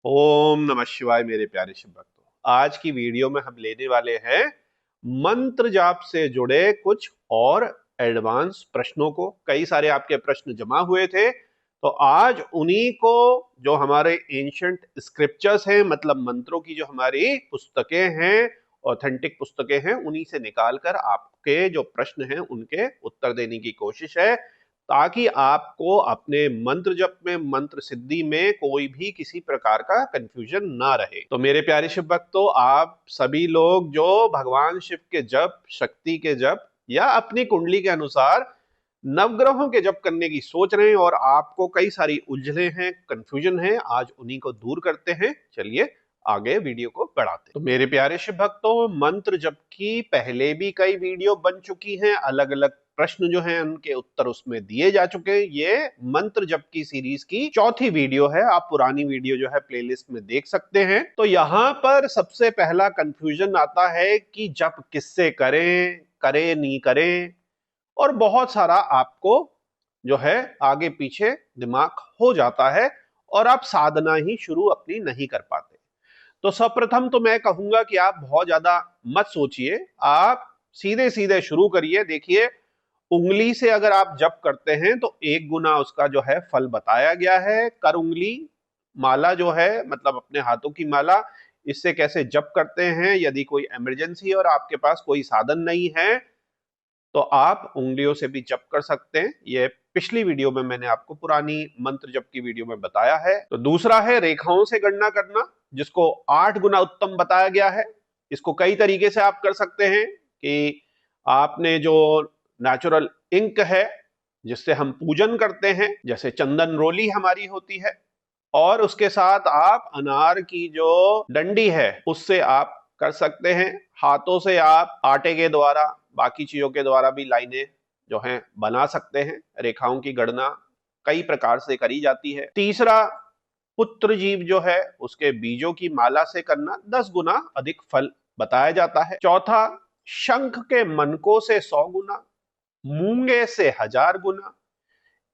ओम नमः शिवाय मेरे प्यारे शिव भक्तों। आज की वीडियो में हम लेने वाले हैं मंत्र जाप से जुड़े कुछ और एडवांस प्रश्नों को। कई सारे आपके प्रश्न जमा हुए थे, तो आज उन्हीं को, जो हमारे एंशिएंट स्क्रिप्चर्स हैं, मतलब मंत्रों की जो हमारी पुस्तकें हैं, ऑथेंटिक पुस्तकें हैं, उन्हीं से निकालकर आपके जो प्रश्न हैं उनके उत्तर देने की कोशिश है, ताकि आपको अपने मंत्र जप में, मंत्र सिद्धि में कोई भी किसी प्रकार का कंफ्यूजन ना रहे। तो मेरे प्यारे शिव भक्तों, आप सभी लोग जो भगवान शिव के जप, शक्ति के जप या अपनी कुंडली के अनुसार नवग्रहों के जप करने की सोच रहे हैं और आपको कई सारी उलझने हैं, कंफ्यूजन है, आज उन्हीं को दूर करते हैं। चलिए आगे वीडियो को बढ़ाते हैं। तो मेरे प्यारे शिव भक्तों, मंत्र जप की पहले भी कई वीडियो बन चुकी हैं, अलग अलग प्रश्न जो हैं उनके उत्तर उसमें दिए जा चुके हैं। ये मंत्र जप की सीरीज की चौथी वीडियो है। आप पुरानी वीडियो जो है प्लेलिस्ट में देख सकते हैं। तो यहाँ पर सबसे पहला कंफ्यूजन आता है कि जप किससे करें, करें नहीं करें, और बहुत सारा आपको जो है आगे पीछे दिमाग हो जाता है और आप साधना ही शुरू अपनी नहीं कर पाते। तो सर्वप्रथम तो मैं कहूंगा कि आप बहुत ज्यादा मत सोचिए, आप सीधे सीधे शुरू करिए। देखिए, उंगली से अगर आप जप करते हैं तो 1 गुना उसका जो है फल बताया गया है। कर उंगली माला जो है, मतलब अपने हाथों की माला, इससे कैसे जप करते हैं। यदि कोई इमरजेंसी और आपके पास कोई साधन नहीं है तो आप उंगलियों से भी जप कर सकते हैं। ये पिछली वीडियो में मैंने आपको पुरानी मंत्र जप की वीडियो में बताया है। तो दूसरा है रेखाओं से गणना करना, जिसको 8 गुना उत्तम बताया गया है। इसको कई तरीके से आप कर सकते हैं कि आपने जो नेचुरल इंक है जिससे हम पूजन करते हैं, जैसे चंदन रोली हमारी होती है, और उसके साथ आप अनार की जो डंडी है उससे आप कर सकते हैं। हाथों से आप आटे के द्वारा, बाकी चीजों के द्वारा भी लाइनें जो हैं बना सकते हैं। रेखाओं की गणना कई प्रकार से करी जाती है। तीसरा, पुत्र जीव जो है उसके बीजों की माला से करना 10 गुना अधिक फल बताया जाता है। चौथा, शंख के मनकों से 100 गुना, मूंगे से 1000 गुना,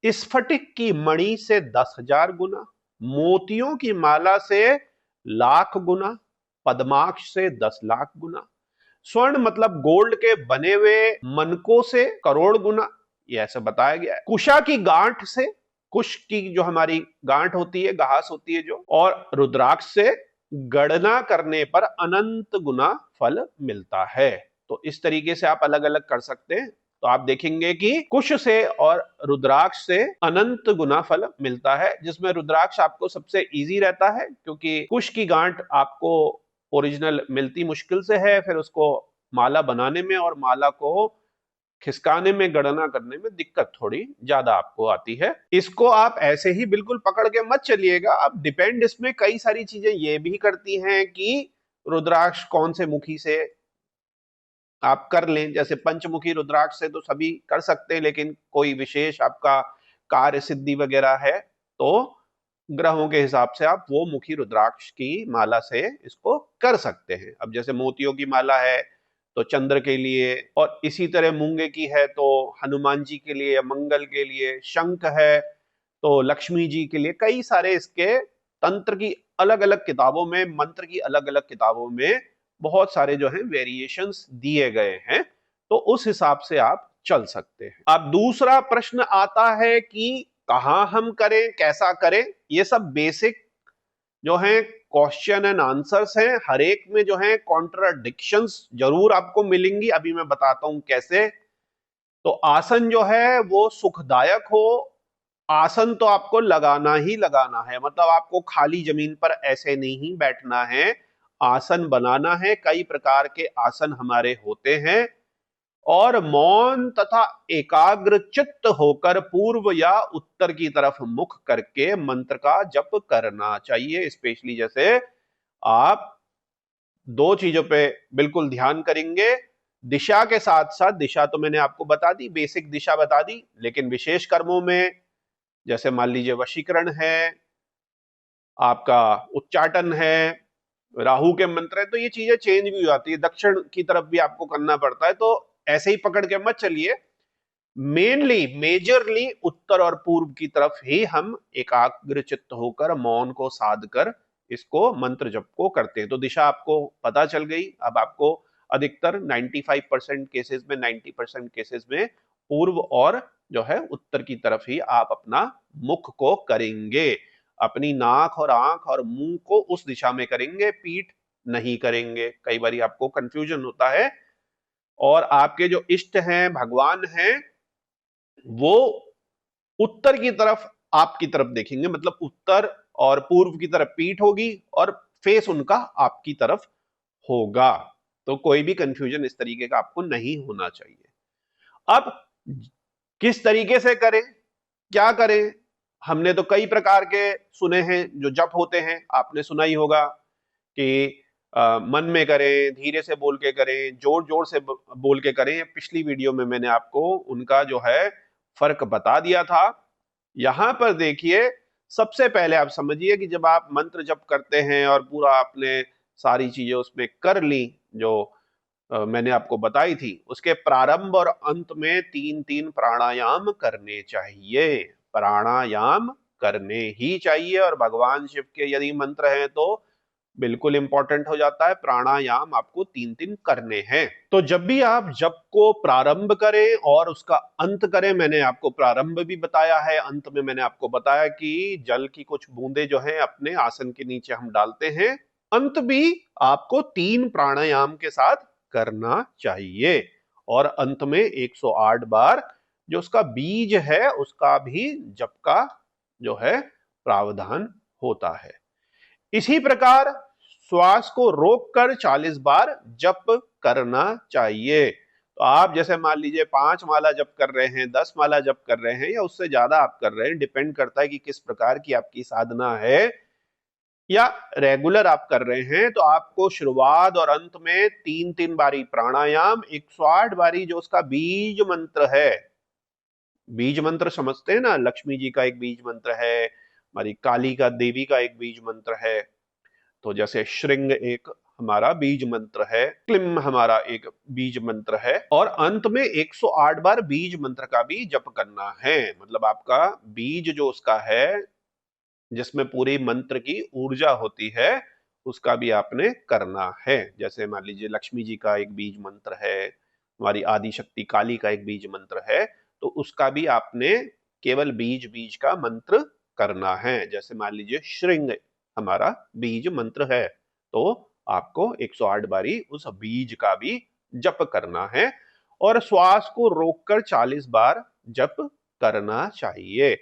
स्फटिक की मणि से 10,000 गुना, मोतियों की माला से 1,00,000 गुना, पद्माक्ष से 10,00,000 गुना, स्वर्ण मतलब गोल्ड के बने हुए मनकों से 1,00,00,000 गुना, ये ऐसा बताया गया है। कुशा की गांठ से, कुश की जो हमारी गांठ होती है, घास होती है जो, और रुद्राक्ष से गणना करने पर अनंत गुना फल मिलता है। तो इस तरीके से आप अलग अलग कर सकते हैं। तो आप देखेंगे कि कुश से और रुद्राक्ष से अनंत गुना फल मिलता है, जिसमें रुद्राक्ष आपको सबसे इजी रहता है, क्योंकि कुश की गांठ आपको ओरिजिनल मिलती मुश्किल से है, फिर उसको माला बनाने में और माला को खिसकाने में, गणना करने में दिक्कत थोड़ी ज्यादा आपको आती है। इसको आप ऐसे ही बिल्कुल पकड़ के मत चलिएगा। अब डिपेंड इसमें कई सारी चीजें ये भी करती हैं कि रुद्राक्ष कौन से मुखी से आप कर लें। जैसे पंचमुखी रुद्राक्ष से तो सभी कर सकते हैं, लेकिन कोई विशेष आपका कार्य सिद्धि वगैरह है तो ग्रहों के हिसाब से आप वो मुखी रुद्राक्ष की माला से इसको कर सकते हैं। अब जैसे मोतियों की माला है तो चंद्र के लिए, और इसी तरह मूंगे की है तो हनुमान जी के लिए या मंगल के लिए, शंख है तो लक्ष्मी जी के लिए। कई सारे इसके तंत्र की अलग अलग किताबों में, मंत्र की अलग अलग किताबों में बहुत सारे जो है वेरिएशंस दिए गए हैं, तो उस हिसाब से आप चल सकते हैं। अब दूसरा प्रश्न आता है कि कहां हम करें, कैसा करें। ये सब बेसिक जो है क्वेश्चन एंड आंसर्स हैं। हर एक में जो है कॉन्ट्राडिक्शंस जरूर आपको मिलेंगी, अभी मैं बताता हूं कैसे। तो आसन जो है वो सुखदायक हो। आसन तो आपको लगाना ही लगाना है, मतलब आपको खाली जमीन पर ऐसे नहीं बैठना है, आसन बनाना है। कई प्रकार के आसन हमारे होते हैं, और मौन तथा एकाग्र चित्त होकर पूर्व या उत्तर की तरफ मुख करके मंत्र का जप करना चाहिए। स्पेशली जैसे आप 2 चीजों पे बिल्कुल ध्यान करेंगे। दिशा के साथ साथ, दिशा तो मैंने आपको बता दी, बेसिक दिशा बता दी, लेकिन विशेष कर्मों में जैसे मान लीजिए वशीकरण है, आपका उच्चाटन है, राहु के मंत्र है, तो ये चीजें चेंज भी हो जाती है। दक्षिण की तरफ भी आपको करना पड़ता है, तो ऐसे ही पकड़ के मत चलिए। मेनली, मेजरली उत्तर और पूर्व की तरफ ही हम एकाग्र चित्त होकर मौन को साध कर इसको मंत्र जप को करते हैं। तो दिशा आपको पता चल गई। अब आपको अधिकतर 95% केसेस में, 90% केसेस में पूर्व और जो है उत्तर की तरफ ही आप अपना मुख को करेंगे। अपनी नाक और आंख और मुंह को उस दिशा में करेंगे, पीठ नहीं करेंगे। कई बार आपको कंफ्यूजन होता है। और आपके जो इष्ट हैं, भगवान हैं, वो उत्तर की तरफ आपकी तरफ देखेंगे, मतलब उत्तर और पूर्व की तरफ पीठ होगी और फेस उनका आपकी तरफ होगा। तो कोई भी कंफ्यूजन इस तरीके का आपको नहीं होना चाहिए। अब किस तरीके से करें, क्या करें? हमने तो कई प्रकार के सुने हैं जो जप होते हैं। आपने सुना ही होगा कि मन में करें, धीरे से बोल के करें, जोर जोर से बोल के करें। पिछली वीडियो में मैंने आपको उनका जो है फर्क बता दिया था। यहां पर देखिए, सबसे पहले आप समझिए कि जब आप मंत्र जप करते हैं और पूरा आपने सारी चीजें उसमें कर ली जो मैंने आपको बताई थी, उसके प्रारंभ और अंत में 3-3 प्राणायाम करने चाहिए। प्राणायाम करने ही चाहिए। और भगवान शिव के यदि मंत्र हैं तो बिल्कुल इंपॉर्टेंट हो जाता है। प्राणायाम आपको 3-3 करने हैं। तो जब भी आप जप को प्रारंभ करें और उसका अंत करें, मैंने आपको प्रारंभ भी बताया है, अंत में मैंने आपको बताया कि जल की कुछ बूंदे जो हैं अपने आसन के नीचे हम डालते हैं। अंत भी आपको 3 प्राणायाम के साथ करना चाहिए। और अंत में 108 बार जो उसका बीज है उसका भी जप का जो है प्रावधान होता है। इसी प्रकार श्वास को रोककर 40 बार जप करना चाहिए। तो आप जैसे मान लीजिए 5 माला जप कर रहे हैं, 10 माला जप कर रहे हैं या उससे ज्यादा आप कर रहे हैं, डिपेंड करता है कि किस प्रकार की आपकी साधना है या रेगुलर आप कर रहे हैं। तो आपको शुरुआत और अंत में 3-3 बारी प्राणायाम, 108 बारी जो उसका बीज मंत्र है। बीज मंत्र समझते हैं ना, लक्ष्मी जी का एक बीज मंत्र है, हमारी काली का देवी का एक बीज मंत्र है। तो जैसे श्रृंग एक हमारा बीज मंत्र है, क्लिम हमारा एक बीज मंत्र है, और अंत में 108 बार बीज मंत्र का भी जप करना है। मतलब आपका बीज जो उसका है, जिसमें पूरी मंत्र की ऊर्जा होती है, उसका भी आपने करना है। जैसे मान लीजिए लक्ष्मी जी का एक बीज मंत्र है, हमारी आदि शक्ति काली का एक बीज मंत्र है, तो उसका भी आपने केवल बीज बीज का मंत्र करना है। जैसे मान लीजिए श्रृंग हमारा बीज मंत्र है, तो आपको 108 बारी उस बीज का भी जप करना है। और श्वास को रोककर 40 बार जप करना चाहिए।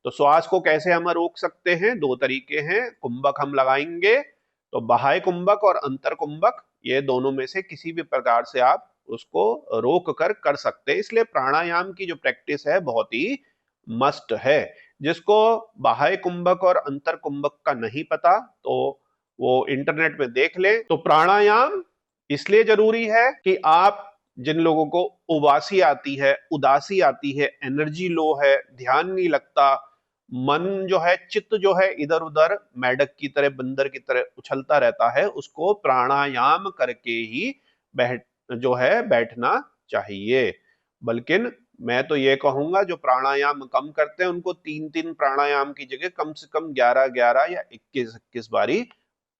तो श्वास को कैसे हम रोक सकते हैं? 2 तरीके हैं। कुंभक हम लगाएंगे, तो बाह्य कुंभक और अंतर कुंभक, ये दोनों में से किसी भी प्रकार से आप उसको रोक कर सकते हैं। इसलिए प्राणायाम की जो प्रैक्टिस है बहुत ही मस्ट है। जिसको बाह्य कुंभक और अंतर कुंभक का नहीं पता तो वो इंटरनेट में देख ले। तो प्राणायाम इसलिए जरूरी है कि आप, जिन लोगों को उबासी आती है, उदासी आती है, एनर्जी लो है, ध्यान नहीं लगता, मन जो है, चित्त जो है इधर उधर मेंढक की तरह, बंदर की तरह उछलता रहता है, उसको प्राणायाम करके ही जो है बैठना चाहिए। बल्कि मैं तो ये कहूंगा जो प्राणायाम कम करते हैं उनको 3-3 प्राणायाम की जगह कम से कम 11-11 या 21-21 बारी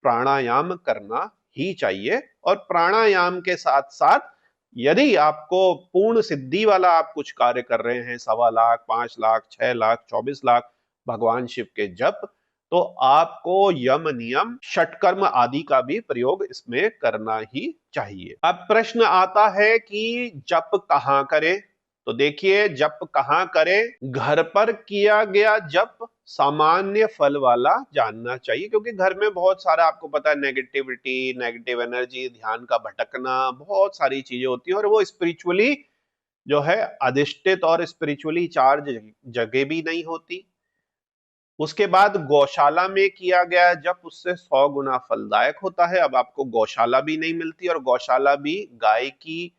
प्राणायाम करना ही चाहिए। और प्राणायाम के साथ साथ यदि आपको पूर्ण सिद्धि वाला आप कुछ कार्य कर रहे हैं, 1.25 लाख, 5 लाख, 6 लाख, 24 लाख भगवान शिव के जप, तो आपको यम नियम षटकर्म आदि का भी प्रयोग इसमें करना ही चाहिए। अब प्रश्न आता है कि जप कहां करें? तो देखिए, जप कहां करें? घर पर किया गया जप सामान्य फल वाला जानना चाहिए, क्योंकि घर में बहुत सारा आपको पता है नेगेटिविटी, नेगेटिव एनर्जी, ध्यान का भटकना, बहुत सारी चीजें होती हैं और वो स्पिरिचुअली जो है अधिष्ठित और स्पिरिचुअली चार्ज जगह भी नहीं होती। उसके बाद गौशाला में किया गया जप उससे 100 गुना फलदायक होता है। अब आपको गौशाला भी नहीं मिलती, और गौशाला भी गाय की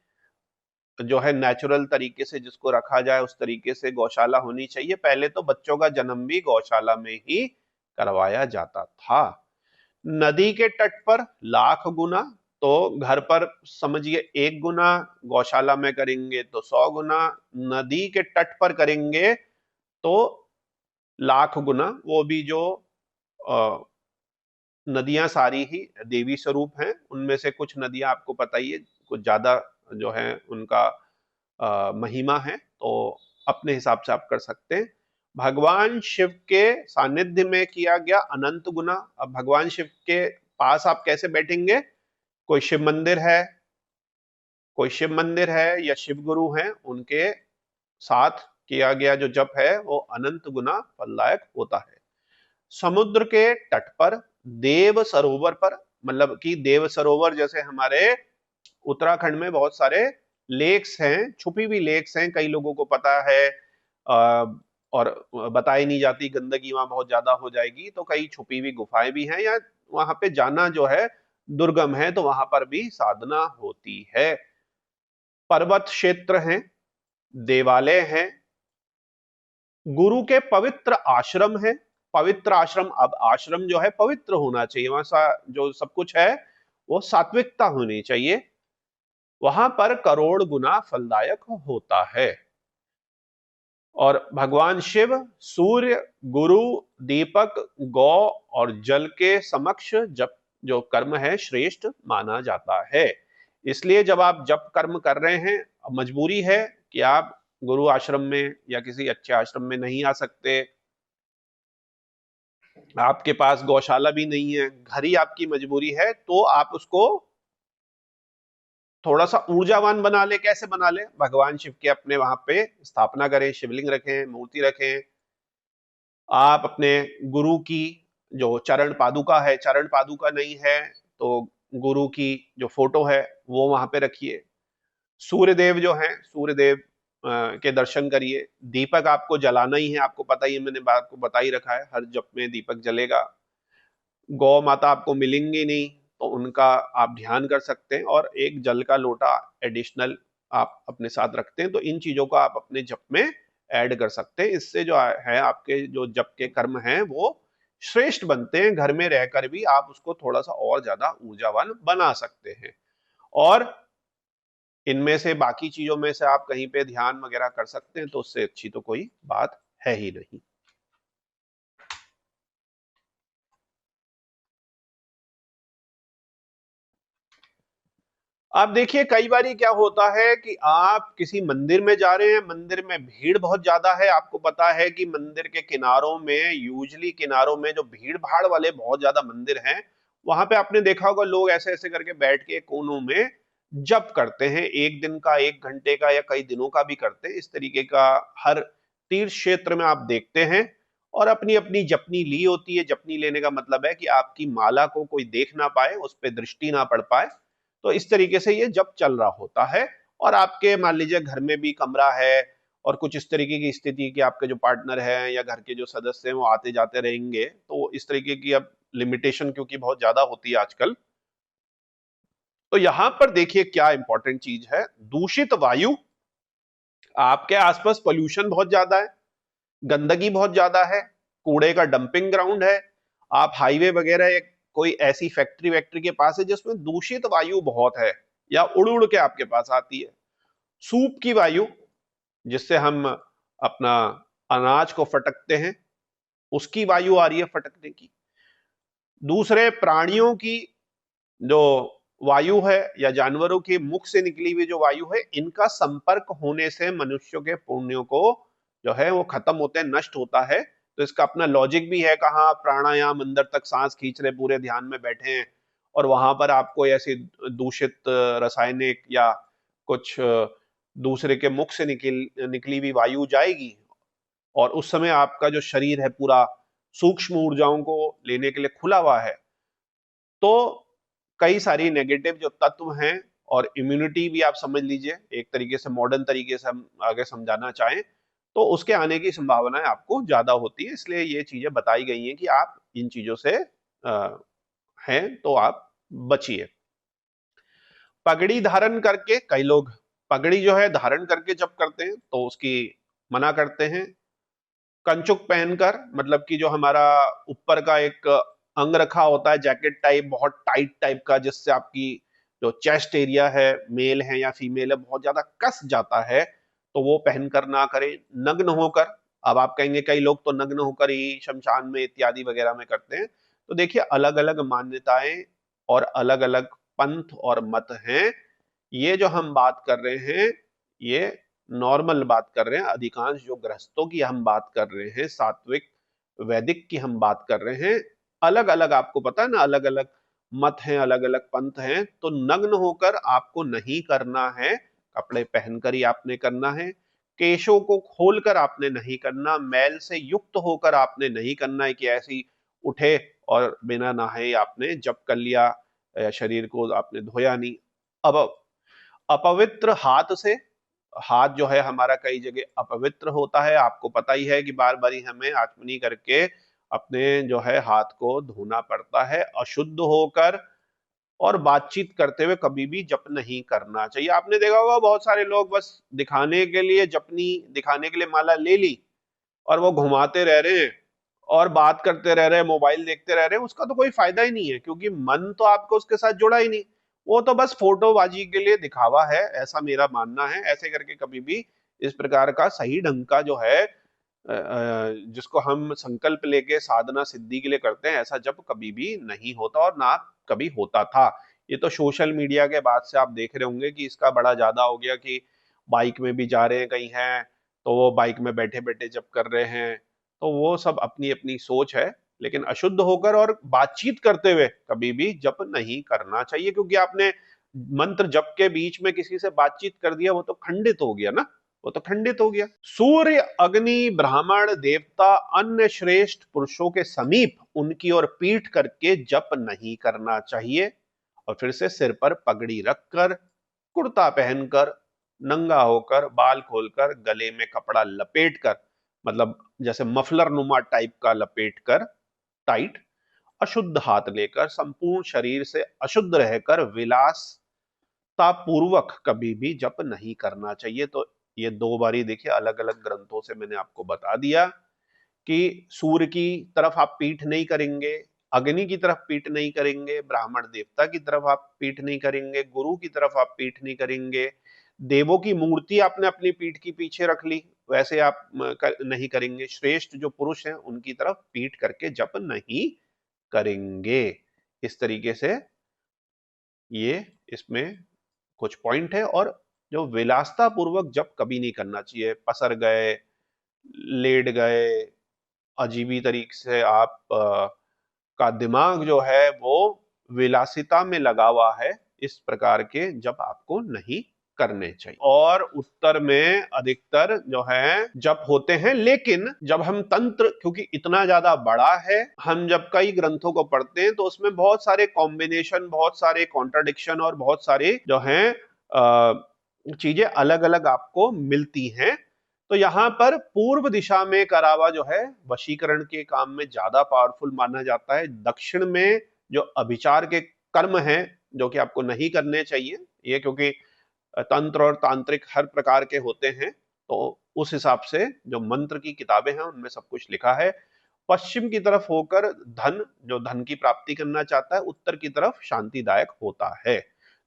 जो है नेचुरल तरीके से जिसको रखा जाए उस तरीके से गौशाला होनी चाहिए। पहले तो बच्चों का जन्म भी गौशाला में ही करवाया जाता था। नदी के तट पर लाख गुना, तो घर पर समझिए 1 गुना, गौशाला में करेंगे तो 100 गुना, नदी के तट पर करेंगे तो लाख गुना। वो भी जो नदियां सारी ही देवी स्वरूप हैं। उनमें से कुछ नदियां आपको पता ही है, कुछ ज्यादा जो है उनका महिमा है, तो अपने हिसाब से आप कर सकते हैं। भगवान शिव के सानिध्य में किया गया अनंत गुना। अब भगवान शिव के पास आप कैसे बैठेंगे? कोई शिव मंदिर है, कोई शिव मंदिर है या शिव गुरु हैं, उनके साथ किया गया जो जप है वो अनंत गुना फलदायक होता है। समुद्र के तट पर, देव सरोवर पर, मतलब कि देव सरोवर जैसे हमारे उत्तराखंड में बहुत सारे लेक्स हैं, छुपी हुई लेक्स हैं, कई लोगों को पता है, और बताई नहीं जाती, गंदगी वहां बहुत ज्यादा हो जाएगी, तो कई छुपी हुई गुफाएं भी हैं, या वहां पे जाना जो है दुर्गम है, तो वहां पर भी साधना होती है। पर्वत क्षेत्र हैं, देवालय हैं, गुरु के पवित्र आश्रम है। पवित्र आश्रम, अब आश्रम जो है पवित्र होना चाहिए, वहां जो सब कुछ है वो सात्विकता होनी चाहिए, वहां पर करोड़ गुना फलदायक होता है। और भगवान शिव सूर्य, गुरु, दीपक, गौ और जल के समक्ष जप जो कर्म है श्रेष्ठ माना जाता है। इसलिए जब आप जप कर्म कर रहे हैं, मजबूरी है कि आप गुरु आश्रम में या किसी अच्छे आश्रम में नहीं आ सकते, आपके पास गौशाला भी नहीं है, घर ही आपकी मजबूरी है, तो आप उसको थोड़ा सा ऊर्जावान बना ले। कैसे बना ले? भगवान शिव के अपने वहां पे स्थापना करें, शिवलिंग रखें, मूर्ति रखें। आप अपने गुरु की जो चरण पादुका है, चरण पादुका नहीं है तो गुरु की जो फोटो है वो वहां पे रखिए। सूर्यदेव जो है, सूर्यदेव के दर्शन करिए। दीपक आपको जलाना ही है, आपको पता ही है, मैंने बात को बता ही रखा है, हर जप में दीपक जलेगा। गौ माता आपको मिलेंगी नहीं, तो उनका आप ध्यान कर सकते हैं, और एक जल का लोटा एडिशनल आप अपने साथ रखते हैं, तो इन चीजों को आप अपने जप में ऐड कर सकते हैं। इससे जो है आपके जो जप के कर्म हैं वो श्रेष्ठ बनते हैं। घर में रहकर भी आप उसको थोड़ा सा और ज्यादा ऊर्जावान बना सकते हैं। और इनमें से बाकी चीजों में से आप कहीं पे ध्यान वगैरह कर सकते हैं, तो उससे अच्छी तो कोई बात है ही नहीं। आप देखिए, कई बार क्या होता है कि आप किसी मंदिर में जा रहे हैं, मंदिर में भीड़ बहुत ज्यादा है, आपको पता है कि मंदिर के किनारों में, यूजली किनारों में जो भीड़ भाड़ वाले बहुत ज्यादा मंदिर हैं, वहां पे आपने देखा होगा लोग ऐसे ऐसे करके बैठ के कोनों में जप करते हैं, एक दिन का, एक घंटे का, या कई दिनों का भी करते हैं। इस तरीके का हर तीर्थ क्षेत्र में आप देखते हैं, और अपनी अपनी जपनी ली होती है। जपनी लेने का मतलब है कि आपकी माला को कोई देख ना पाए, उस पर दृष्टि ना पड़ पाए, तो इस तरीके से ये जप चल रहा होता है। और आपके मान लीजिए घर में भी कमरा है, और कुछ इस तरीके की स्थिति कि आपके जो पार्टनर है या घर के जो सदस्य हैं वो आते जाते रहेंगे, तो इस तरीके की अब लिमिटेशन क्योंकि बहुत ज्यादा होती है आजकल, तो यहां पर देखिए क्या इंपॉर्टेंट चीज है। दूषित वायु, आपके आसपास पोल्यूशन बहुत ज्यादा है, गंदगी बहुत ज्यादा है, कूड़े का डंपिंग ग्राउंड है, आप हाईवे वगैरह या कोई ऐसी फैक्ट्री वैक्ट्री के पास है जिसमें दूषित वायु बहुत है, या उड़ उड़ के आपके पास आती है। सूप की वायु, जिससे हम अपना अनाज को फटकते हैं, उसकी वायु आ रही है फटकने की। दूसरे प्राणियों की जो वायु है, या जानवरों के मुख से निकली हुई जो वायु है, इनका संपर्क होने से मनुष्यों के पुण्यों को जो है वो खत्म होते हैं, नष्ट होता है। तो इसका अपना लॉजिक भी है। कहाँ प्राणायाम, अंदर तक सांस खींच रहे, पूरे ध्यान में बैठे हैं, और वहां पर आपको ऐसी दूषित रासायनिक या कुछ दूसरे के मुख से निकली हुई वायु जाएगी, और उस समय आपका जो शरीर है पूरा सूक्ष्म ऊर्जाओं को लेने के लिए खुला हुआ है, तो कई सारी नेगेटिव जो तत्व हैं, और इम्यूनिटी भी आप समझ लीजिए, एक तरीके से मॉडर्न तरीके से हम आगे समझाना चाहें, तो उसके आने की संभावनाएं आपको ज्यादा होती है। इसलिए ये चीजें बताई गई हैं कि आप इन चीजों से हैं तो आप बचिए। पगड़ी धारण करके, कई लोग पगड़ी जो है धारण करके जब करते हैं तो उसकी मना करते हैं। कंचुक पहनकर, मतलब कि जो हमारा ऊपर का एक अंग रखा होता है जैकेट टाइप, बहुत टाइट टाइप का, जिससे आपकी जो चेस्ट एरिया है, मेल है या फीमेल है, बहुत ज्यादा कस जाता है, तो वो पहनकर ना करें। नग्न होकर, अब आप कहेंगे कई लोग तो नग्न होकर ही शमशान में इत्यादि वगैरह में करते हैं, तो देखिए अलग अलग मान्यताएं और अलग अलग पंथ और मत हैं। ये जो हम बात कर रहे हैं ये नॉर्मल बात कर रहे हैं, अधिकांश जो गृहस्थों की हम बात कर रहे हैं, सात्विक वैदिक की हम बात कर रहे हैं। अलग अलग आपको पता है ना, अलग अलग मत हैं, अलग अलग पंथ हैं। तो नग्न होकर आपको नहीं करना है, कपड़े पहनकर ही आपने करना है। केशों को खोलकर आपने नहीं करना, मैल से युक्त होकर आपने नहीं करना है कि ऐसी उठे और बिना नहाए आपने जप कर लिया, शरीर को आपने धोया नहीं। अब अपवित्र हाथ से, हाथ जो है हमारा कई जगह अपवित्र होता है, आपको पता ही है कि बार बार ही हमें आचमनी करके अपने जो है हाथ को धोना पड़ता है। अशुद्ध होकर और बातचीत करते हुए कभी भी जप नहीं करना चाहिए। आपने देखा होगा बहुत सारे लोग बस दिखाने के लिए, जपनी दिखाने के लिए माला ले ली और वो घुमाते रह रहे हैं और बात करते रह रहे हैं, मोबाइल देखते रह रहे हैं। उसका तो कोई फायदा ही नहीं है, क्योंकि मन तो आपको उसके साथ जुड़ा ही नहीं। वो तो बस फोटोबाजी के लिए दिखावा है, ऐसा मेरा मानना है। ऐसे करके कभी भी इस प्रकार का सही ढंग का जो है जिसको हम संकल्प लेके साधना सिद्धि के लिए करते हैं, ऐसा जब कभी भी नहीं होता और ना कभी होता था। ये तो सोशल मीडिया के बाद से आप देख रहे होंगे कि इसका बड़ा ज्यादा हो गया कि बाइक में भी जा रहे हैं कहीं हैं तो वो बाइक में बैठे बैठे जप कर रहे हैं। तो वो सब अपनी अपनी सोच है, लेकिन अशुद्ध होकर और बातचीत करते हुए कभी भी जप नहीं करना चाहिए, क्योंकि आपने मंत्र जप के बीच में किसी से बातचीत कर दिया, वो तो खंडित हो गया ना, वो तो खंडित हो गया। सूर्य, अग्नि, ब्राह्मण, देवता, अन्य श्रेष्ठ पुरुषों के समीप उनकी ओर पीठ करके जप नहीं करना चाहिए। और फिर से सिर पर पगड़ी रखकर, कुर्ता पहनकर, नंगा होकर, बाल खोलकर, गले में कपड़ा लपेटकर, मतलब जैसे मफलर नुमा टाइप का लपेटकर टाइट, अशुद्ध हाथ लेकर, संपूर्ण शरीर से अशुद्ध रहकर विलासता पूर्वक कभी भी जप नहीं करना चाहिए। तो ये दो बारी देखिए अलग अलग ग्रंथों से मैंने आपको बता दिया कि सूर्य की तरफ आप पीठ नहीं करेंगे, अग्नि की तरफ पीठ नहीं करेंगे, ब्राह्मण देवता की तरफ आप पीठ नहीं करेंगे, गुरु की तरफ आप पीठ नहीं करेंगे, देवों की मूर्ति आपने अपनी पीठ के पीछे रख ली, वैसे आप नहीं करेंगे, श्रेष्ठ जो पुरुष हैं उनकी तरफ पीठ करके जप नहीं करेंगे। इस तरीके से ये इसमें कुछ पॉइंट है। और जो विलासता पूर्वक जप कभी नहीं करना चाहिए, पसर गए, लेट गए, अजीबी तरीके से आप का दिमाग जो है वो विलासिता में लगा हुआ है, इस प्रकार के जप आपको नहीं करने चाहिए। और उत्तर में अधिकतर जो है जप होते हैं, लेकिन जब हम तंत्र, क्योंकि इतना ज्यादा बड़ा है, हम जब कई ग्रंथों को पढ़ते हैं तो उसमें बहुत सारे कॉम्बिनेशन, बहुत सारे कॉन्ट्राडिक्शन और बहुत सारे जो हैं चीजें अलग अलग आपको मिलती हैं। तो यहाँ पर पूर्व दिशा में करावा जो है वशीकरण के काम में ज्यादा पावरफुल माना जाता है। दक्षिण में जो अभिचार के कर्म हैं जो कि आपको नहीं करने चाहिए, ये क्योंकि तंत्र और तांत्रिक हर प्रकार के होते हैं, तो उस हिसाब से जो मंत्र की किताबें हैं उनमें सब कुछ लिखा है। पश्चिम की तरफ होकर धन, जो धन की प्राप्ति करना चाहता है, उत्तर की तरफ शांतिदायक होता है।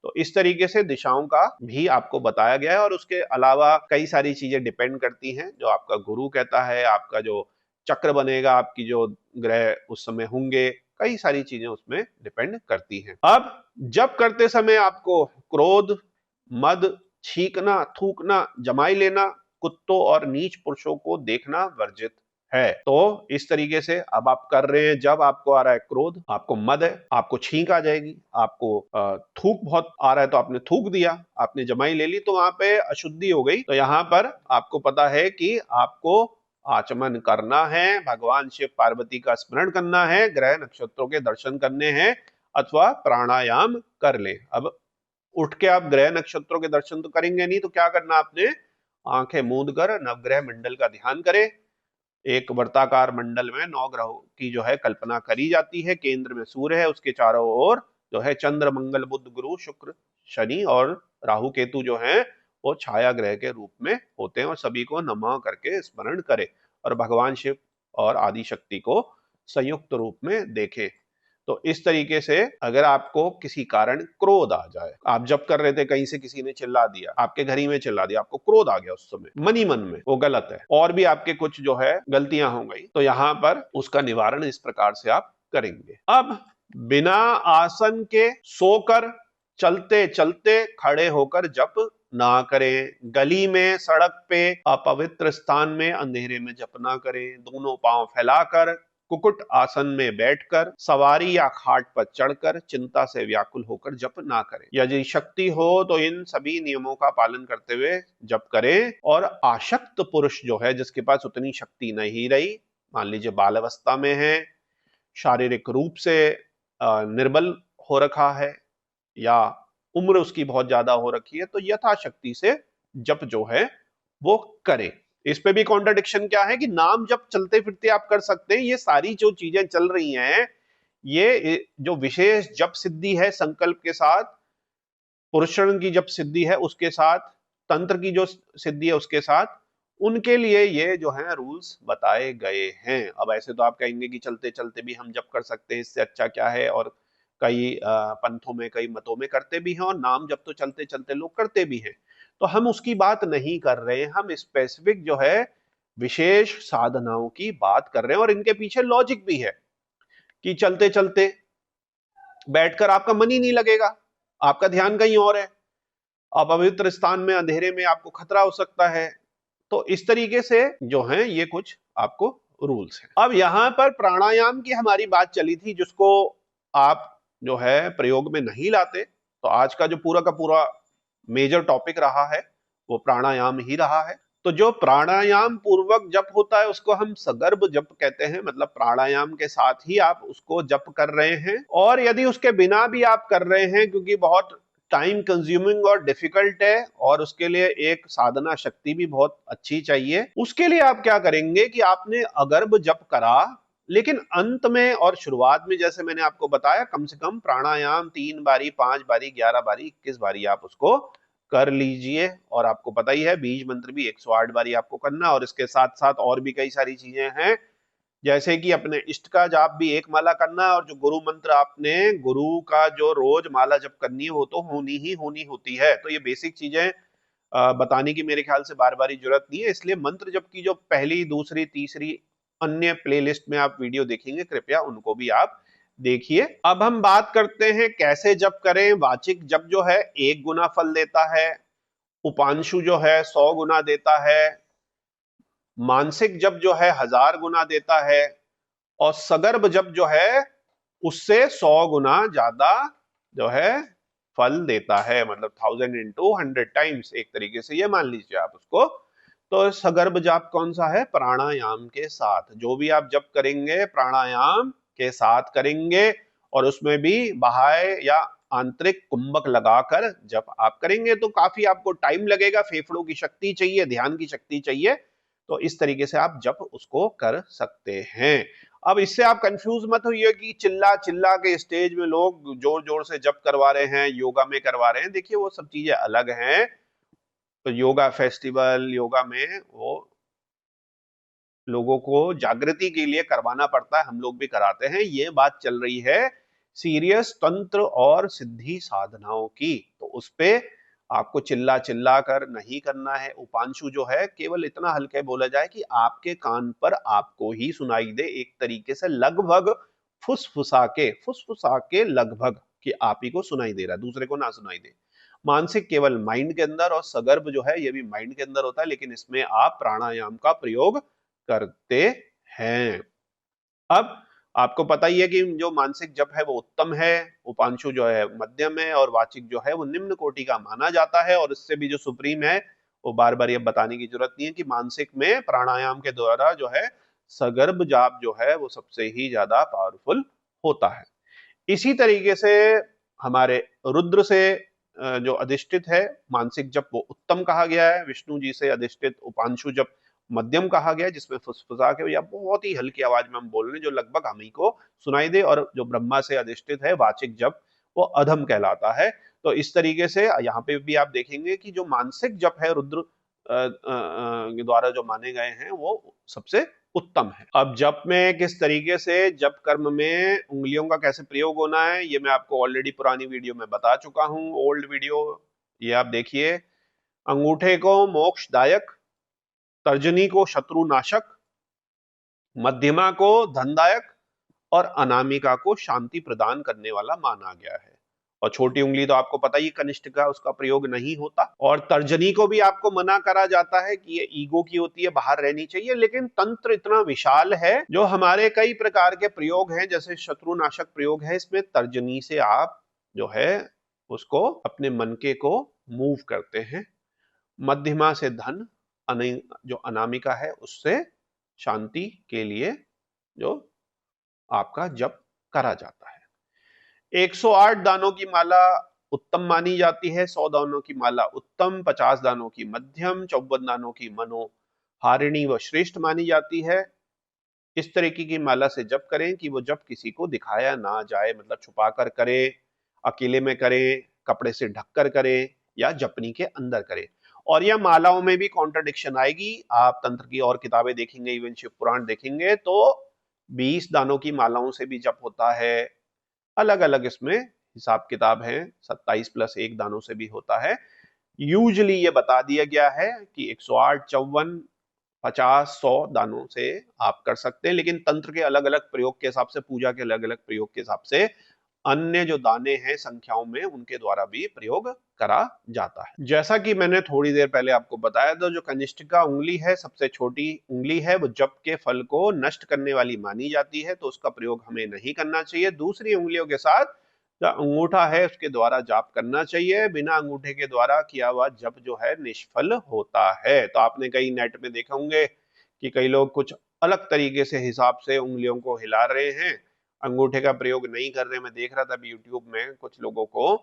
तो इस तरीके से दिशाओं का भी आपको बताया गया है। और उसके अलावा कई सारी चीजें डिपेंड करती हैं, जो आपका गुरु कहता है, आपका जो चक्र बनेगा, आपकी जो ग्रह उस समय होंगे, कई सारी चीजें उसमें डिपेंड करती हैं। अब जब करते समय आपको क्रोध, मद, छींकना, थूकना, जमाई लेना, कुत्तों और नीच पुरुषों को देखना वर्जित है। तो इस तरीके से अब आप कर रहे हैं, जब आपको आ रहा है क्रोध, आपको मद है, आपको छींक आ जाएगी, आपको थूक बहुत आ रहा है तो आपने थूक दिया, आपने जमाई ले ली, तो वहां पे अशुद्धि हो गई। तो यहां पर आपको पता है कि आपको आचमन करना है, भगवान शिव पार्वती का स्मरण करना है, ग्रह नक्षत्रों के दर्शन करने हैं, अथवा प्राणायाम कर ले। अब उठ के आप ग्रह नक्षत्रों के दर्शन तो करेंगे नहीं, तो क्या करना आपने, आंखें मूंद कर नवग्रह मंडल का ध्यान करें। एक वर्ताकार मंडल में 9 ग्रहों की जो है कल्पना करी जाती है। केंद्र में सूर्य है, उसके चारों ओर जो है चंद्र, मंगल, बुध, गुरु, शुक्र, शनि और राहु केतु जो हैं वो छाया ग्रह के रूप में होते हैं। और सभी को नमः करके स्मरण करें और भगवान शिव और आदि शक्ति को संयुक्त रूप में देखें। तो इस तरीके से अगर आपको किसी कारण क्रोध आ जाए, आप जब कर रहे थे कहीं से किसी ने चिल्ला दिया, आपके घर ही में चिल्ला दिया, आपको क्रोध आ गया उस समय मन ही मन में, वो गलत है। और भी आपके कुछ जो है गलतियां हो गई, तो यहाँ पर उसका निवारण इस प्रकार से आप करेंगे। अब बिना आसन के सोकर, चलते चलते खड़े होकर जप ना करें। गली में, सड़क पे, अपवित्र स्थान में, अंधेरे में जप ना करें। दोनों पांव फैलाकर, कुकुट आसन में बैठकर, सवारी या खाट पर चढ़कर, चिंता से व्याकुल होकर जप ना करें। यदि शक्ति हो तो इन सभी नियमों का पालन करते हुए जप करें। और आशक्त पुरुष जो है, जिसके पास उतनी शक्ति नहीं रही, मान लीजिए बाल अवस्था में है, शारीरिक रूप से निर्बल हो रखा है, या उम्र उसकी बहुत ज्यादा हो रखी है, तो यथाशक्ति से जप जो है वो करे। इस पे भी कॉन्ट्रडिक्शन क्या है कि नाम जप चलते फिरते आप कर सकते हैं। ये सारी जो चीजें चल रही हैं, ये जो विशेष जप सिद्धि है संकल्प के साथ, पुरुषण की जप सिद्धि है उसके साथ, तंत्र की जो सिद्धि है उसके साथ, उनके लिए ये जो है रूल्स बताए गए हैं। अब ऐसे तो आप कहेंगे कि चलते चलते भी हम जप कर सकते हैं, इससे अच्छा क्या है, और कई पंथों में, कई मतों में करते भी हैं, और नाम जप तो चलते चलते लोग करते भी हैं। तो हम उसकी बात नहीं कर रहे हैं, हम स्पेसिफिक जो है विशेष साधनाओं की बात कर रहे हैं। और इनके पीछे लॉजिक भी है कि चलते चलते बैठकर आपका मन ही नहीं लगेगा, आपका ध्यान कहीं और है, अपवित्र स्थान में, अंधेरे में आपको खतरा हो सकता है। तो इस तरीके से जो है ये कुछ आपको रूल्स हैं। अब यहां पर प्राणायाम की हमारी बात चली थी, जिसको आप जो है प्रयोग में नहीं लाते। तो आज का जो पूरा का पूरा मेजर टॉपिक रहा है वो प्राणायाम ही रहा है। तो जो प्राणायाम पूर्वक जप होता है उसको हम सगर्भ जप कहते हैं, मतलब प्राणायाम के साथ ही आप उसको जप कर रहे हैं। और यदि उसके बिना भी आप कर रहे हैं, क्योंकि बहुत टाइम कंज्यूमिंग और डिफिकल्ट है, और उसके लिए एक साधना शक्ति भी बहुत अच्छी चाहिए, उसके लिए आप क्या करेंगे कि आपने अगर्भ जप करा, लेकिन अंत में और शुरुआत में जैसे मैंने आपको बताया, कम से कम प्राणायाम 3 बारी, 5 बारी, 11 बारी, 21 बारी आप उसको कर लीजिए। और आपको पता ही है बीज मंत्र भी 108 बारी आपको करना। और इसके साथ साथ और भी कई सारी चीजें हैं, जैसे कि अपने इष्ट का जाप भी एक माला करना है, और जो गुरु मंत्र आपने गुरु का जो रोज माला जप करनी है वो तो होनी ही होनी होती है। तो ये बेसिक चीजें बताने की मेरे ख्याल से बार बार जरूरत नहीं है। इसलिए मंत्र जप की जो पहली, दूसरी, तीसरी अन्य प्लेलिस्ट में आप वीडियो देखेंगे, कृपया उनको भी आप देखिए। अब हम बात करते हैं कैसे जप करें। वाचिक जप जो है 1 गुना फल देता है, उपांशु जो है 100 गुना देता है, मानसिक जप जो है 1000 गुना देता है, और सगर्भ जप जो है उससे 100 गुना ज्यादा जो है फल देता है, मतलब 1000 into 100 टाइम्स, एक तरीके से ये मान लीजिए आप उसको। तो सगर्भ जाप कौन सा है? प्राणायाम के साथ। जो भी आप जप करेंगे प्राणायाम के साथ करेंगे, और उसमें भी बाह्य या आंतरिक कुंभक लगाकर जब आप करेंगे तो काफी आपको टाइम लगेगा, फेफड़ों की शक्ति चाहिए, ध्यान की शक्ति चाहिए। तो इस तरीके से आप जप उसको कर सकते हैं। अब इससे आप कंफ्यूज मत होइए कि चिल्ला चिल्ला के स्टेज में लोग जोर जोर से जप करवा रहे हैं, योगा में करवा रहे हैं। देखिए वो सब चीजें अलग हैं। तो योगा फेस्टिवल, योगा में वो लोगों को जागृति के लिए करवाना पड़ता है, हम लोग भी कराते हैं। ये बात चल रही है सीरियस तंत्र और सिद्धि साधनाओं की, तो उस पे आपको चिल्ला चिल्ला कर नहीं करना है। उपांशु जो है केवल इतना हल्के बोला जाए कि आपके कान पर आपको ही सुनाई दे, एक तरीके से लगभग फुसफुसा के लगभग कि आप ही को सुनाई दे रहा है, दूसरे को ना सुनाई दे। मानसिक केवल माइंड के अंदर, और सगर्भ जो है ये भी माइंड के अंदर होता है, लेकिन इसमें आप प्राणायाम का प्रयोग करते हैं। अब आपको पता ही है कि जो मानसिक जप है वो उत्तम है, उपांशु जो है मध्यम है, और वाचिक जो है वो निम्न कोटि का माना जाता है। और इससे भी जो सुप्रीम है वो बार बार ये बताने की जरूरत नहीं है कि मानसिक में प्राणायाम के द्वारा जो है सगर्भ जाप जो है वो सबसे ही ज्यादा पावरफुल होता है। इसी तरीके से हमारे रुद्र से जो अधिष्ठित है मानसिक जप वो उत्तम कहा गया है, विष्णु जी से अधिष्ठित उपांशु जप मध्यम कहा गया है, जिसमें फुसफुसा के या बहुत ही हल्की आवाज में हम बोल रहे हैं जो लगभग हम ही को सुनाई दे। और जो ब्रह्मा से अधिष्ठित है वाचिक जप वो अधम कहलाता है। तो इस तरीके से यहाँ पे भी आप देखेंगे कि जो मानसिक जप है रुद्र द्वारा जो माने गए हैं वो सबसे उत्तम है। अब जप में किस तरीके से, जप कर्म में उंगलियों का कैसे प्रयोग होना है, ये मैं आपको ऑलरेडी पुरानी वीडियो में बता चुका हूं, ओल्ड वीडियो ये आप देखिए। अंगूठे को मोक्षदायक, तर्जनी को शत्रुनाशक, मध्यमा को धनदायक, और अनामिका को शांति प्रदान करने वाला माना गया है। और छोटी उंगली तो आपको पता ही, कनिष्ठिका, उसका प्रयोग नहीं होता। और तर्जनी को भी आपको मना करा जाता है कि ये ईगो की होती है, बाहर रहनी चाहिए। लेकिन तंत्र इतना विशाल है, जो हमारे कई प्रकार के प्रयोग हैं, जैसे शत्रुनाशक प्रयोग है, इसमें तर्जनी से आप जो है उसको अपने मन के को मूव करते हैं। मध्यमा से धन, जो अनामिका है उससे शांति के लिए जो आपका जप करा जाता है। 108 दानों की माला उत्तम मानी जाती है। 100 दानों की माला उत्तम, 50 दानों की मध्यम, 54 दानों की मनोहारिणी व श्रेष्ठ मानी जाती है। इस तरीके की माला से जप करें कि वो जप किसी को दिखाया ना जाए, मतलब छुपा कर करें, अकेले में करें, कपड़े से ढककर करें या जपनी के अंदर करें। और यह मालाओं में भी कॉन्ट्रडिक्शन आएगी। आप तंत्र की और किताबें देखेंगे, इवन शिव पुराण देखेंगे, तो 20 दानों की मालाओं से भी जप होता है। अलग अलग इसमें हिसाब किताब है, 27 + 1 दानों से भी होता है। यूजली ये बता दिया गया है कि 108, 54, 50, 100 दानों से आप कर सकते हैं। लेकिन तंत्र के अलग अलग प्रयोग के हिसाब से, पूजा के अलग अलग प्रयोग के हिसाब से अन्य जो दाने हैं संख्याओं में, उनके द्वारा भी प्रयोग करा जाता है। जैसा कि मैंने थोड़ी देर पहले आपको बताया, तो जो कनिष्ठिका उंगली है, सबसे छोटी उंगली है, वो जप के फल को नष्ट करने वाली मानी जाती है, तो उसका प्रयोग हमें नहीं करना चाहिए। दूसरी उंगलियों के साथ जो अंगूठा है उसके द्वारा जाप करना चाहिए। बिना अंगूठे के द्वारा किया हुआ जप जो है निष्फल होता है। तो आपने कई नेट में देखे होंगे कि कई लोग कुछ अलग तरीके से हिसाब से उंगलियों को हिला रहे हैं, अंगूठे का प्रयोग नहीं कर रहे। मैं देख रहा था यूट्यूब में कुछ लोगों को,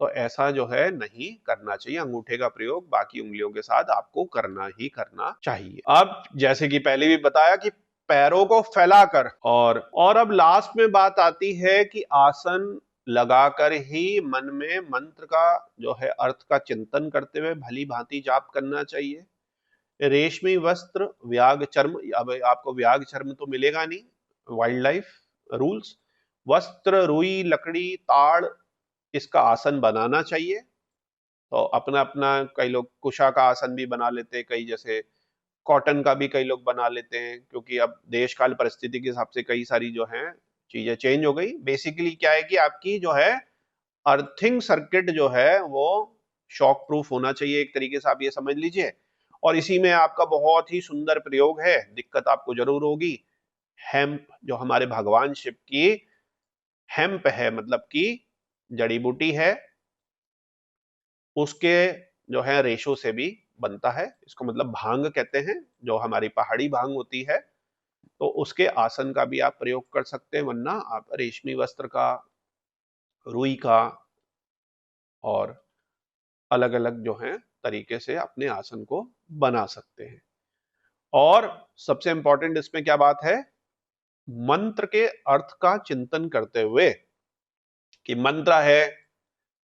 तो ऐसा जो है नहीं करना चाहिए। अंगूठे का प्रयोग बाकी उंगलियों के साथ आपको करना ही करना चाहिए। अब जैसे कि पहले भी बताया कि पैरों को फैलाकर, और अब लास्ट में बात आती है कि आसन लगाकर ही मन में मंत्र का जो है अर्थ का चिंतन करते हुए भली भांति जाप करना चाहिए। रेशमी वस्त्र, व्याग चर्म, अब आपको व्याग चर्म तो मिलेगा नहीं, वाइल्ड लाइफ रूल्स। वस्त्र, रुई, लकड़ी, ताड़, इसका आसन बनाना चाहिए। तो अपना अपना, कई लोग कुशा का आसन भी बना लेते हैं, कई जैसे कॉटन का भी कई लोग बना लेते हैं, क्योंकि अब देश काल परिस्थिति के हिसाब से कई सारी जो है चीजें चेंज हो गई। बेसिकली क्या है कि आपकी जो है अर्थिंग सर्किट जो है वो शॉक प्रूफ होना चाहिए, एक तरीके से आप ये समझ लीजिए। और इसी में आपका बहुत ही सुंदर प्रयोग है, दिक्कत आपको जरूर होगी। हेम्प, जो हमारे भगवान शिव की हेम्प है, मतलब कि जड़ी बूटी है, उसके जो है रेशों से भी बनता है। इसको मतलब भांग कहते हैं, जो हमारी पहाड़ी भांग होती है। तो उसके आसन का भी आप प्रयोग कर सकते हैं, वरना आप रेशमी वस्त्र का, रुई का, और अलग अलग जो है तरीके से अपने आसन को बना सकते हैं। और सबसे इंपॉर्टेंट इसमें क्या बात है, मंत्र के अर्थ का चिंतन करते हुए, कि मंत्र है,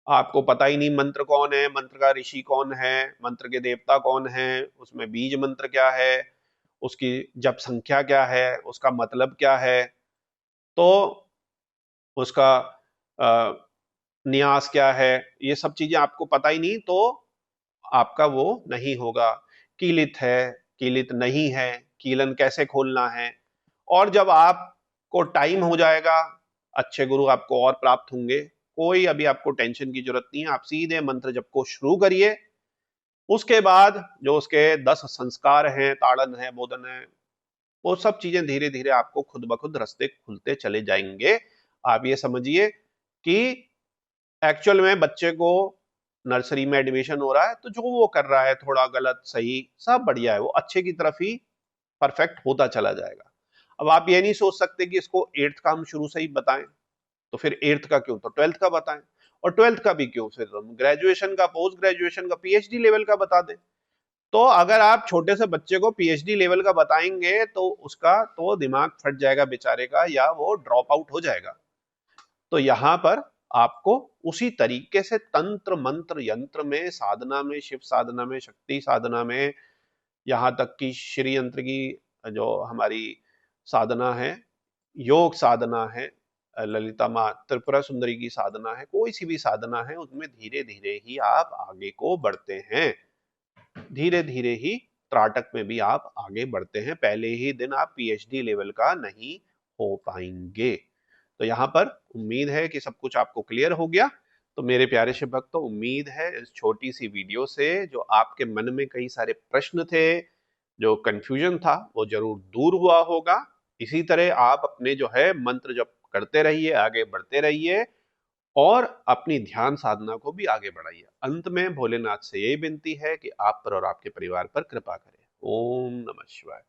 आपको पता ही नहीं मंत्र कौन है, मंत्र का ऋषि कौन है, मंत्र के देवता कौन है, उसमें बीज मंत्र क्या है, उसकी जप संख्या क्या है, उसका मतलब क्या है, तो उसका न्यास क्या है, ये सब चीजें आपको पता ही नहीं, तो आपका वो नहीं होगा। कीलित है, कीलित नहीं है, कीलन कैसे खोलना है। और जब आपको टाइम हो जाएगा, अच्छे गुरु आपको और प्राप्त होंगे, कोई अभी आपको टेंशन की जरूरत नहीं है। आप सीधे मंत्र जप को शुरू करिए। उसके बाद जो उसके 10 संस्कार हैं, ताड़न है, बोधन है, वो सब चीजें धीरे धीरे आपको खुद ब खुद रास्ते खुलते चले जाएंगे। आप ये समझिए कि एक्चुअल में बच्चे को नर्सरी में एडमिशन हो रहा है, तो जो वो कर रहा है, थोड़ा गलत सही सब बढ़िया है, वो अच्छे की तरफ ही परफेक्ट होता चला जाएगा। अब आप ये नहीं सोच सकते कि इसको 8th का हम शुरू से ही बताएं, तो फिर 8th का क्यों, तो 12th का बताएं। और 12th का भी क्यों, फिर हम ग्रेजुएशन का, पोस्ट ग्रेजुएशन का, पीएचडी लेवल का बता दें। तो अगर आप छोटे से बच्चे को पीएचडी लेवल का बताएंगे, तो उसका तो दिमाग फट जाएगा बेचारे का, या वो ड्रॉप आउट हो जाएगा। तो यहां पर आपको उसी तरीके से तंत्र मंत्र यंत्र में, साधना में, शिव साधना में, शक्ति साधना में, यहां तक कि श्री यंत्र की जो हमारी साधना है, योग साधना है, ललिता माँ त्रिपुरा सुंदरी की साधना है, कोई सी भी साधना है, उसमें धीरे धीरे ही आप आगे को बढ़ते हैं। धीरे धीरे ही त्राटक में भी आप आगे बढ़ते हैं। पहले ही दिन आप पीएचडी लेवल का नहीं हो पाएंगे। तो यहाँ पर उम्मीद है कि सब कुछ आपको क्लियर हो गया। तो मेरे प्यारे शिव भक्तों, उम्मीद है इस छोटी सी वीडियो से जो आपके मन में कई सारे प्रश्न थे, जो कंफ्यूजन था, वो जरूर दूर हुआ होगा। इसी तरह आप अपने जो है मंत्र जप करते रहिए, आगे बढ़ते रहिए और अपनी ध्यान साधना को भी आगे बढ़ाइए। अंत में भोलेनाथ से यही विनती है कि आप पर और आपके परिवार पर कृपा करें। ओम नमः शिवाय।